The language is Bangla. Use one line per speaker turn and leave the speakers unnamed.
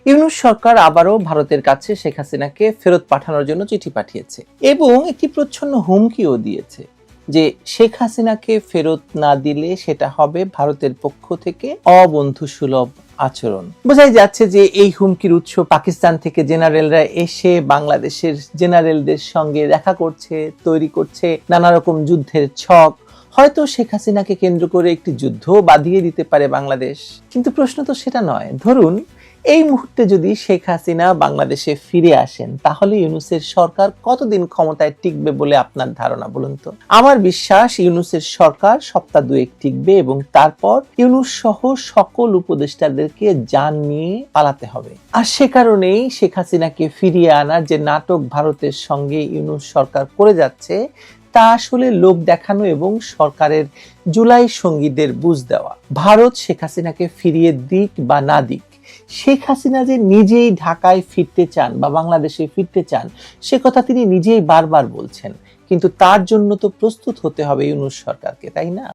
ইউনূস সরকার আবারও ভারতের কাছে শেখ হাসিনাকে ফেরত পাঠানোর জন্য চিঠি পাঠিয়েছে এবং একটি প্রচ্ছন্ন হুমকিও দিয়েছে যে শেখ হাসিনাকে ফেরত না দিলে সেটা হবে ভারতের পক্ষ থেকে অবন্ধুসুলভ আচরণ। বোঝাই যাচ্ছে যে এই হুমকির উৎস পাকিস্তান থেকে জেনারেলরা এসে বাংলাদেশের জেনারেলদের সঙ্গে দেখা করছে, তৈরি করছে নানা রকম যুদ্ধের ছক। হয়তো শেখ হাসিনাকে কেন্দ্র করে একটি যুদ্ধ বাঁধিয়ে দিতে পারে বাংলাদেশ, কিন্তু প্রশ্ন তো সেটা নয়। ধরুন এই মুহূর্তে যদি শেখ হাসিনা বাংলাদেশে ফিরে আসেন, তাহলে ইউনূসের সরকার কতদিন ক্ষমতায় টিকবে বলে আপনার ধারণা বলুন তো? আমার বিশ্বাস ইউনূসের সরকার সপ্তাহ দুয়েক টিকবে এবং তারপর ইউনূস সহ সকল উপদেষ্টাদেরকে জান নিয়ে পালাতে হবে। আর সে কারণেই শেখ হাসিনাকে ফিরিয়ে আনার যে নাটক ভারতের সঙ্গে ইউনূস সরকার করে যাচ্ছে, তা আসলে লোক দেখানো এবং সরকারের জুলাই সঙ্গীদের বুঝ দেওয়া। ভারত শেখ হাসিনাকে ফিরিয়ে দিক বা না দিক, শেখ হাসিনা যে নিজেই ঢাকায় ফিরতে চান বা বাংলাদেশে ফিরতে চান, সে কথা তিনি নিজেই বারবার বলছেন। কিন্তু তার জন্য তো প্রস্তুত হতে হবে ইউনূস সরকারকে, তাই না?